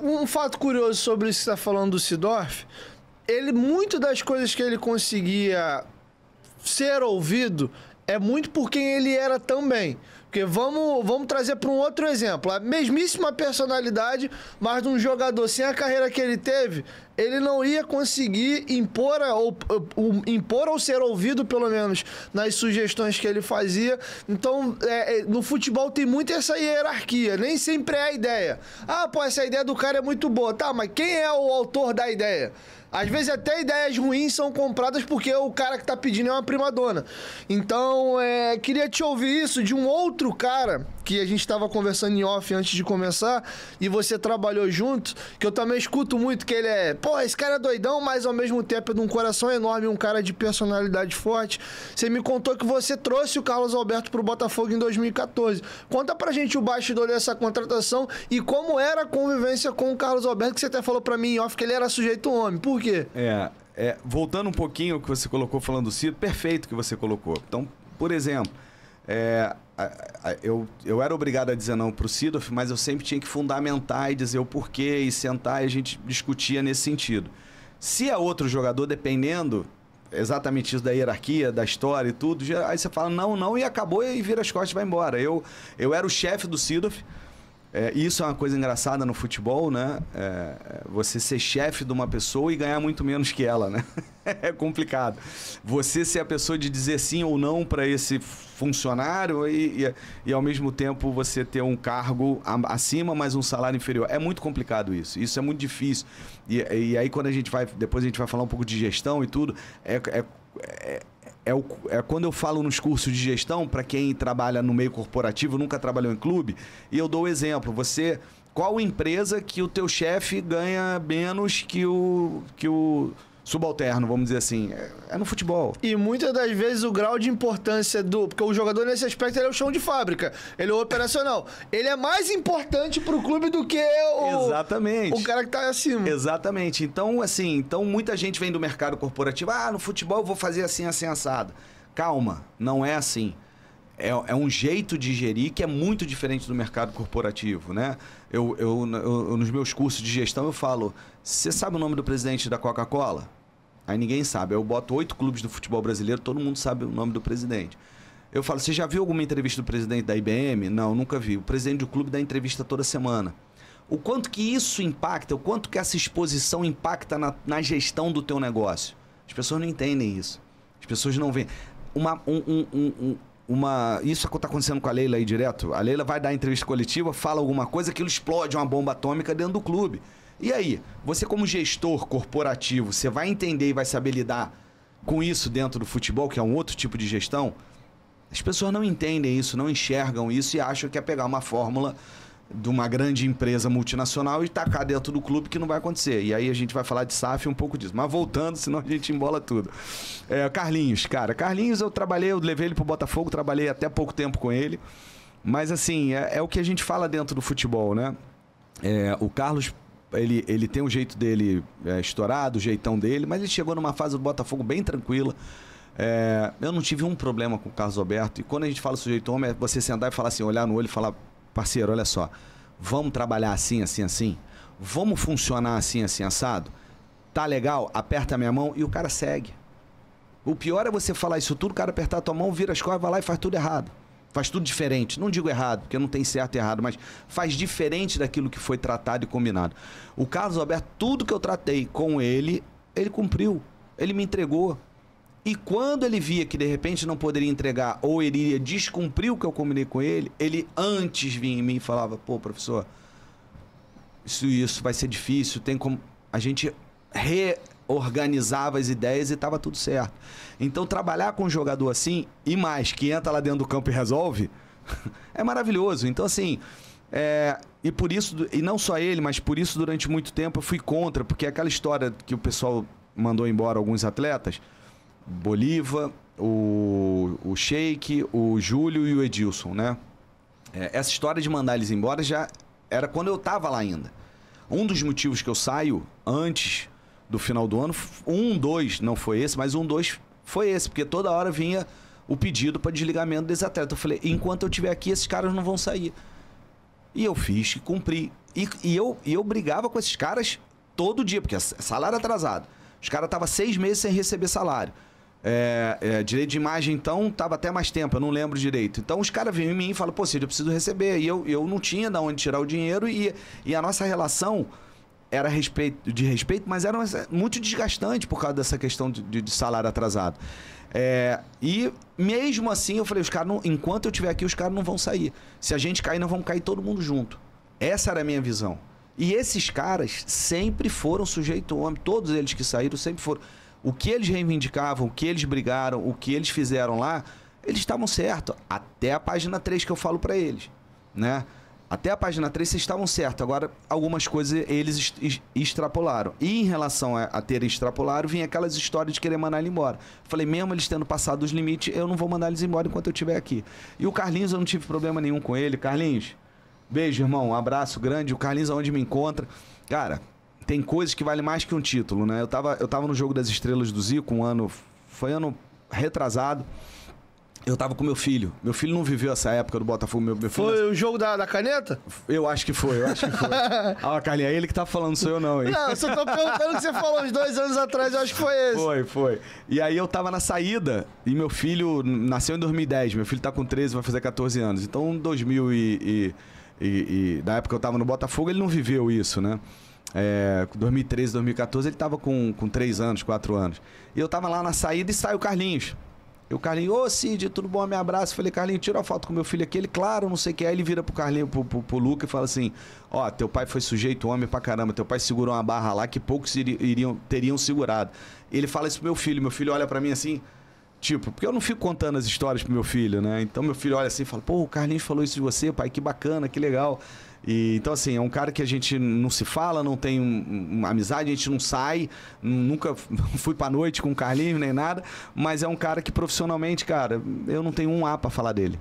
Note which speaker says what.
Speaker 1: um fato curioso sobre isso que você está falando do Seedorf, muito das coisas que ele conseguia ser ouvido é muito por quem ele era também. Porque vamos trazer para um outro exemplo. A mesmíssima personalidade, mas de um jogador sem a carreira que ele teve, ele não ia conseguir impor ou ser ouvido, pelo menos, nas sugestões que ele fazia. Então, no futebol tem muito essa hierarquia. Nem sempre é a ideia. Ah, pô, essa ideia do cara é muito boa. Tá, mas quem é o autor da ideia? Às vezes até ideias ruins são compradas porque o cara que tá pedindo é uma primadona. Então, queria te ouvir isso de um outro cara que a gente estava conversando em off antes de começar e você trabalhou junto, que eu também escuto muito, que ele esse cara é doidão, mas ao mesmo tempo é de um coração enorme, um cara de personalidade forte. Você me contou que você trouxe o Carlos Alberto pro Botafogo em 2014. Conta pra gente o bastidor dessa contratação e como era a convivência com o Carlos Alberto, que você até falou pra mim em off que ele era sujeito homem. Por quê?
Speaker 2: Voltando um pouquinho ao que você colocou falando do Ciro, perfeito que você colocou. Então, por exemplo, eu era obrigado a dizer não pro Seedorf, mas eu sempre tinha que fundamentar e dizer o porquê e sentar e a gente discutia nesse sentido. Se é outro jogador, dependendo exatamente isso da hierarquia, da história e tudo, aí você fala não e acabou e vira as costas e vai embora. Eu era o chefe do Seedorf. Isso é uma coisa engraçada no futebol, né? Você ser chefe de uma pessoa e ganhar muito menos que ela, né? É complicado. Você ser a pessoa de dizer sim ou não para esse funcionário e ao mesmo tempo você ter um cargo acima, mas um salário inferior. É muito complicado isso. Isso é muito difícil. E aí quando depois a gente vai falar um pouco de gestão e tudo, quando eu falo nos cursos de gestão, para quem trabalha no meio corporativo, nunca trabalhou em clube, e eu dou o exemplo. Qual empresa que o teu chefe ganha menos que o subalterno, vamos dizer assim? É no futebol.
Speaker 1: E muitas das vezes o grau de importância porque o jogador nesse aspecto ele é o chão de fábrica, ele é o operacional. Ele é mais importante pro clube do que o cara que tá acima.
Speaker 2: Exatamente. Então, muita gente vem do mercado corporativo. No futebol eu vou fazer assim assado. Calma, não é assim. É um jeito de gerir que é muito diferente do mercado corporativo, né? Eu nos meus cursos de gestão eu falo, você sabe o nome do presidente da Coca-Cola? Aí ninguém sabe. Eu boto 8 clubes do futebol brasileiro, todo mundo sabe o nome do presidente. Eu falo, você já viu alguma entrevista do presidente da IBM? Não, nunca vi. O presidente do clube dá entrevista toda semana. O quanto que isso impacta, o quanto que essa exposição impacta na gestão do teu negócio? As pessoas não entendem isso. As pessoas não veem. Isso está acontecendo com a Leila aí direto. A Leila vai dar entrevista coletiva, fala alguma coisa, aquilo explode uma bomba atômica dentro do clube. E aí, você como gestor corporativo, você vai entender e vai saber lidar com isso dentro do futebol, que é um outro tipo de gestão? As pessoas não entendem isso, não enxergam isso e acham que é pegar uma fórmula de uma grande empresa multinacional e tacar dentro do clube, que não vai acontecer. E aí a gente vai falar de SAF um pouco disso. Mas voltando, senão a gente embola tudo. Carlinhos, Carlinhos eu levei ele pro Botafogo, trabalhei até pouco tempo com ele. Mas assim, é o que a gente fala dentro do futebol, né? O Carlos, ele tem o jeito dele estourado, o jeitão dele, mas ele chegou numa fase do Botafogo bem tranquila. Eu não tive um problema com o Carlos Alberto. E quando a gente fala sujeito homem, é você sentar e falar assim, olhar no olho e falar, parceiro, olha só, vamos trabalhar assim, assim, assim? Vamos funcionar assim, assim, assado? Tá legal? Aperta a minha mão e o cara segue. O pior é você falar isso tudo, o cara apertar a tua mão, vira as costas, vai lá e faz tudo errado. Faz tudo diferente. Não digo errado, porque não tem certo e errado, mas faz diferente daquilo que foi tratado e combinado. O Carlos Alberto, tudo que eu tratei com ele, ele cumpriu. Ele me entregou. E quando ele via que de repente não poderia entregar ou ele iria descumprir o que eu combinei com ele, ele antes vinha em mim e falava, pô, professor, isso vai ser difícil, tem como... A gente reorganizava as ideias e estava tudo certo. Então trabalhar com um jogador assim, e mais, que entra lá dentro do campo e resolve, é maravilhoso. Então assim, e por isso, e não só ele, mas por isso durante muito tempo eu fui contra, porque aquela história que o pessoal mandou embora alguns atletas, Bolívar, o Sheik, o Júlio e o Edilson, né? Essa história de mandar eles embora já era quando eu estava lá ainda. Um dos motivos que eu saio antes do final do ano, não foi esse, mas foi esse, porque toda hora vinha o pedido para desligamento desse atleta. Eu falei, enquanto eu estiver aqui, esses caras não vão sair. E eu fiz e cumpri. E eu brigava com esses caras todo dia, porque é salário atrasado. Os caras estavam 6 meses sem receber salário. Direito de imagem, então, tava até mais tempo, eu não lembro direito. Então, os caras vêm em mim e falam, pô, Cid, eu preciso receber. E eu não tinha de onde tirar o dinheiro e a nossa relação era de respeito, mas era muito desgastante por causa dessa questão de salário atrasado. E mesmo assim, eu falei, os caras, enquanto eu estiver aqui, os caras não vão sair. Se a gente cair, nós vamos cair todo mundo junto. Essa era a minha visão. E esses caras sempre foram sujeitos ao homem, todos eles que saíram sempre foram. O que eles reivindicavam, o que eles brigaram, o que eles fizeram lá, eles estavam certos. Até a página 3 que eu falo pra eles, né? Até a página 3 vocês estavam certos. Agora, algumas coisas eles extrapolaram. E em relação a terem extrapolado, vinha aquelas histórias de querer mandar ele embora. Falei, mesmo eles tendo passado os limites, eu não vou mandar eles embora enquanto eu estiver aqui. E o Carlinhos, eu não tive problema nenhum com ele. Carlinhos, beijo, irmão. Um abraço grande. O Carlinhos, aonde me encontra. Cara, tem coisas que valem mais que um título, né? Eu tava no Jogo das Estrelas do Zico, foi ano retrasado. Eu tava com meu filho. Meu filho não viveu essa época do Botafogo. Meu filho
Speaker 1: foi o jogo da caneta?
Speaker 2: Eu acho que foi. Ah, Carlinhos, é ele que tá falando, sou eu não, hein?
Speaker 1: Não, eu só tô perguntando o que você falou uns 2 anos atrás, eu acho que foi esse.
Speaker 2: Foi. E aí eu tava na saída e meu filho nasceu em 2010. Meu filho tá com 13, vai fazer 14 anos. Então, em 2000 da época que eu tava no Botafogo, ele não viveu isso, né? 2013, 2014, ele tava com 3 anos, 4 anos. E eu tava lá na saída e sai o Carlinhos. E o Carlinhos, ô Cid, tudo bom? Me abraço. Falei, Carlinhos, tira uma foto com meu filho aqui. Ele, claro, não sei o que. Aí ele vira pro Carlinhos, pro Luca e fala assim, ó, teu pai foi sujeito homem pra caramba, teu pai segurou uma barra lá que poucos teriam segurado. Ele fala isso pro meu filho olha pra mim assim, tipo, porque eu não fico contando as histórias pro meu filho, né? Então meu filho olha assim e fala, pô, o Carlinhos falou isso de você, pai, que bacana, que legal. Então, assim, é um cara que a gente não se fala, não tem uma amizade, a gente não sai, nunca fui pra noite com o Carlinhos nem nada, mas é um cara que profissionalmente, cara, eu não tenho um A pra falar dele.